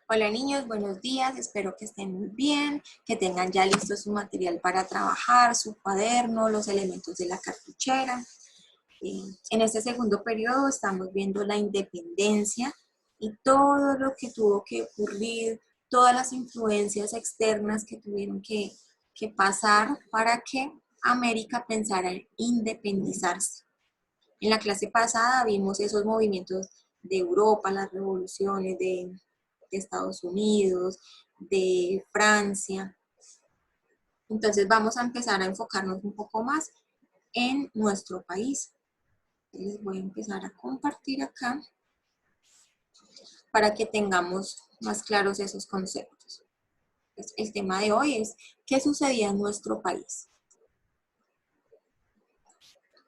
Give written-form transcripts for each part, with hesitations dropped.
Hola niños, buenos días, espero que estén muy bien, que tengan ya listo su material para trabajar, su cuaderno, los elementos de la cartuchera. En este segundo periodo estamos viendo la independencia y todo lo que tuvo que ocurrir, todas las influencias externas que tuvieron que pasar para que América pensara en independizarse. En la clase pasada vimos esos movimientos de Europa, las revoluciones de Estados Unidos, de Francia. Entonces vamos a empezar a enfocarnos un poco más en nuestro país. Les voy a empezar a compartir acá para que tengamos más claros esos conceptos. Entonces, el tema de hoy es ¿qué sucedía en nuestro país?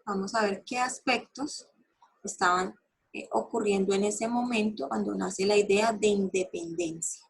Vamos a ver qué aspectos estaban ocurriendo en ese momento cuando nace la idea de independencia.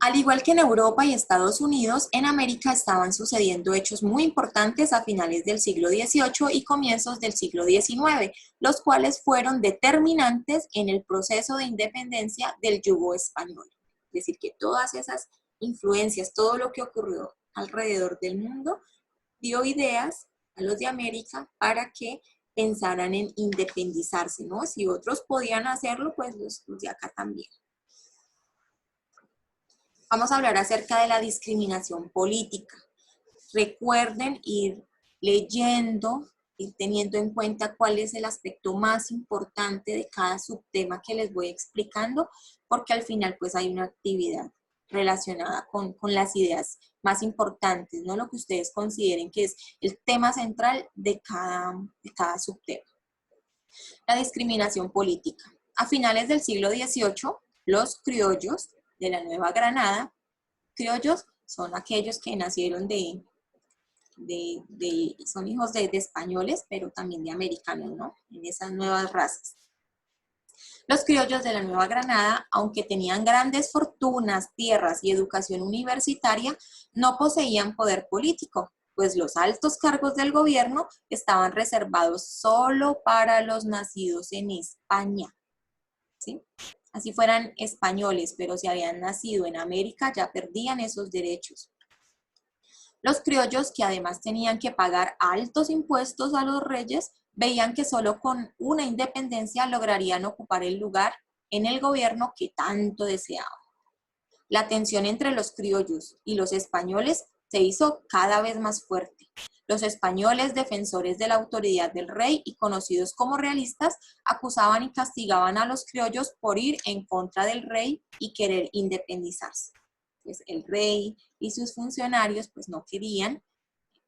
Al igual que en Europa y Estados Unidos, en América estaban sucediendo hechos muy importantes a finales del siglo XVIII y comienzos del siglo XIX, los cuales fueron determinantes en el proceso de independencia del yugo español. Es decir, que todas esas influencias, todo lo que ocurrió alrededor del mundo, dio ideas a los de América para que pensaran en independizarse, ¿no? Si otros podían hacerlo, pues los de acá también. Vamos a hablar acerca de la discriminación política. Recuerden ir leyendo, ir teniendo en cuenta cuál es el aspecto más importante de cada subtema que les voy explicando, porque al final pues hay una actividad relacionada con las ideas más importantes, ¿no? Lo que ustedes consideren que es el tema central de cada subtema. La discriminación política. A finales del siglo XVIII, los criollos de la Nueva Granada, criollos son aquellos que nacieron son hijos de españoles, pero también de americanos, ¿no? En esas nuevas razas. Los criollos de la Nueva Granada, aunque tenían grandes fortunas, tierras y educación universitaria, no poseían poder político, pues los altos cargos del gobierno estaban reservados solo para los nacidos en España, ¿sí? Así fueran españoles, pero si habían nacido en América, ya perdían esos derechos. Los criollos, que además tenían que pagar altos impuestos a los reyes, veían que solo con una independencia lograrían ocupar el lugar en el gobierno que tanto deseaban. La tensión entre los criollos y los españoles se hizo cada vez más fuerte. Los españoles, defensores de la autoridad del rey y conocidos como realistas, acusaban y castigaban a los criollos por ir en contra del rey y querer independizarse. Pues el rey y sus funcionarios pues no querían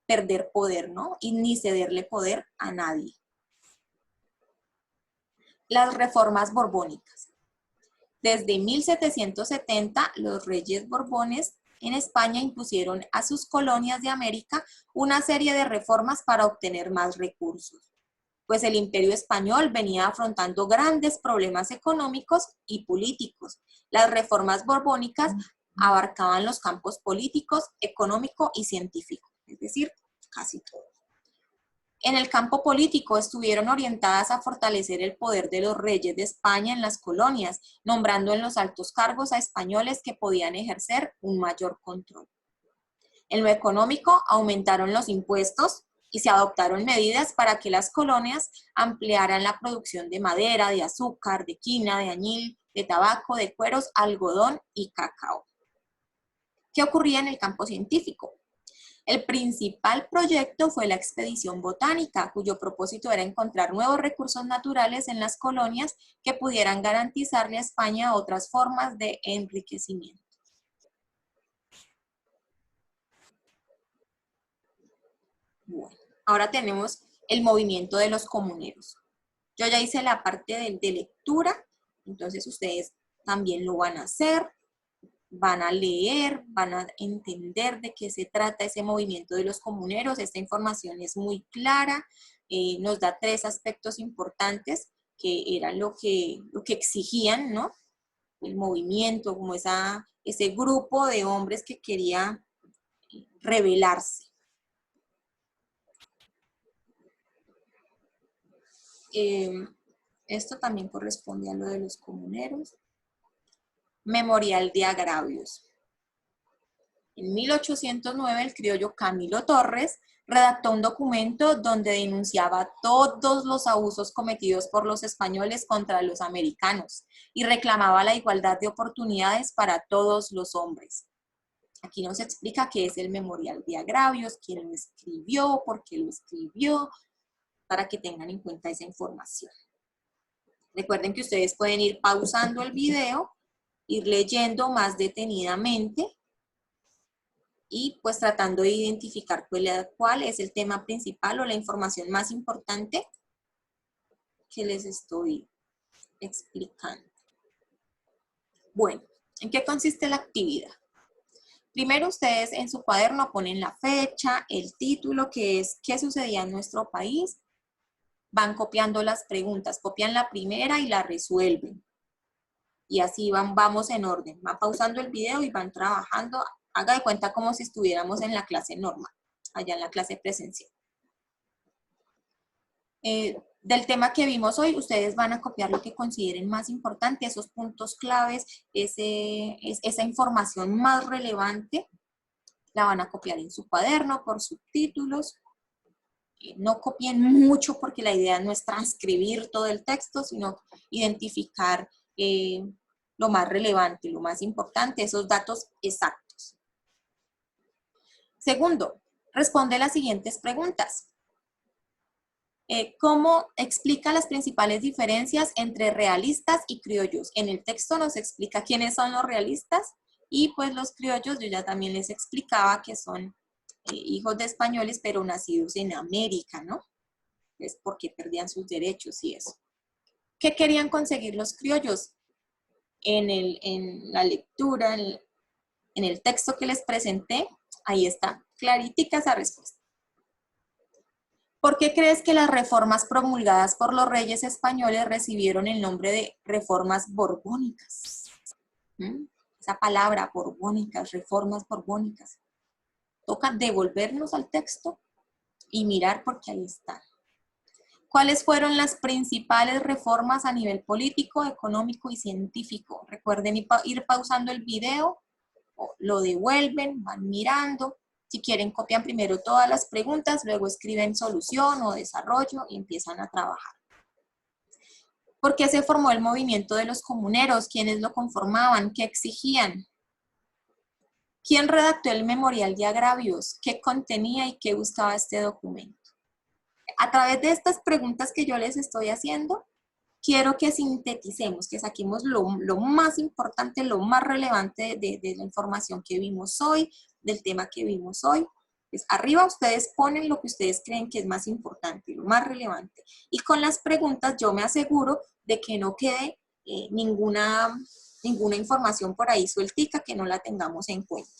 perder poder, ¿no? Y ni cederle poder a nadie. Las reformas borbónicas. Desde 1770, los reyes borbones en España impusieron a sus colonias de América una serie de reformas para obtener más recursos, pues el imperio español venía afrontando grandes problemas económicos y políticos. Las reformas borbónicas abarcaban los campos políticos, económico y científico, es decir, casi todo. En el campo político estuvieron orientadas a fortalecer el poder de los reyes de España en las colonias, nombrando en los altos cargos a españoles que podían ejercer un mayor control. En lo económico aumentaron los impuestos y se adoptaron medidas para que las colonias ampliaran la producción de madera, de azúcar, de quina, de añil, de tabaco, de cueros, algodón y cacao. ¿Qué ocurría en el campo científico? El principal proyecto fue la expedición botánica, cuyo propósito era encontrar nuevos recursos naturales en las colonias que pudieran garantizarle a España otras formas de enriquecimiento. Bueno, ahora tenemos el movimiento de los comuneros. Yo ya hice la parte de lectura, entonces ustedes también lo van a hacer. Van a leer, van a entender de qué se trata ese movimiento de los comuneros. Esta información es muy clara, nos da 3 aspectos importantes que eran lo que exigían, ¿no? El movimiento, como ese grupo de hombres que quería rebelarse. Esto también corresponde a lo de los comuneros. Memorial de agravios. En 1809, el criollo Camilo Torres redactó un documento donde denunciaba todos los abusos cometidos por los españoles contra los americanos y reclamaba la igualdad de oportunidades para todos los hombres. Aquí nos explica qué es el Memorial de Agravios, quién lo escribió, por qué lo escribió, para que tengan en cuenta esa información. Recuerden que ustedes pueden ir pausando el video, ir leyendo más detenidamente y pues tratando de identificar cuál es el tema principal o la información más importante que les estoy explicando. Bueno, ¿en qué consiste la actividad? Primero ustedes en su cuaderno ponen la fecha, el título, que es ¿qué sucedía en nuestro país? Van copiando las preguntas, copian la primera y la resuelven. Y así vamos en orden. Van pausando el video y van trabajando. Haga de cuenta como si estuviéramos en la clase normal, allá en la clase presencial. Del tema que vimos hoy, ustedes van a copiar lo que consideren más importante, esos puntos claves, esa información más relevante, la van a copiar en su cuaderno por subtítulos. No copien mucho porque la idea no es transcribir todo el texto, sino identificar lo más relevante, lo más importante, esos datos exactos. Segundo, responde las siguientes preguntas. ¿Cómo explica las principales diferencias entre realistas y criollos? En el texto nos explica quiénes son los realistas y pues los criollos, yo ya también les explicaba que son hijos de españoles pero nacidos en América, ¿no? Es porque perdían sus derechos y eso. ¿Qué querían conseguir los criollos? En la lectura, en el texto que les presenté, ahí está, claritica esa respuesta. ¿Por qué crees que las reformas promulgadas por los reyes españoles recibieron el nombre de reformas borbónicas? Esa palabra, borbónicas, reformas borbónicas. Toca devolvernos al texto y mirar porque ahí está. ¿Cuáles fueron las principales reformas a nivel político, económico y científico? Recuerden ir pausando el video, lo devuelven, van mirando. Si quieren, copian primero todas las preguntas, luego escriben solución o desarrollo y empiezan a trabajar. ¿Por qué se formó el movimiento de los comuneros? ¿Quiénes lo conformaban? ¿Qué exigían? ¿Quién redactó el Memorial de Agravios? ¿Qué contenía y qué buscaba este documento? A través de estas preguntas que yo les estoy haciendo, quiero que sinteticemos, que saquemos lo más importante, lo más relevante de la información que vimos hoy, del tema que vimos hoy. Pues arriba ustedes ponen lo que ustedes creen que es más importante, lo más relevante. Y con las preguntas yo me aseguro de que no quede ninguna información por ahí sueltica que no la tengamos en cuenta.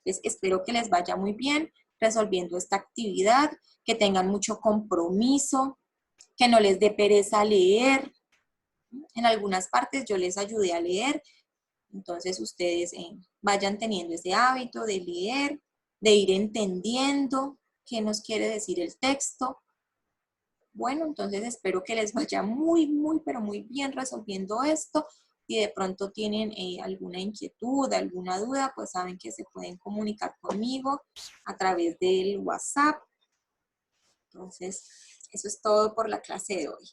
Entonces espero que les vaya muy bien resolviendo esta actividad, que tengan mucho compromiso, que no les dé pereza leer. En algunas partes yo les ayudé a leer, entonces ustedes vayan teniendo ese hábito de leer, de ir entendiendo qué nos quiere decir el texto. Bueno, entonces espero que les vaya muy, pero muy bien resolviendo esto. Si de pronto tienen alguna inquietud, alguna duda, pues saben que se pueden comunicar conmigo a través del WhatsApp. Entonces, eso es todo por la clase de hoy.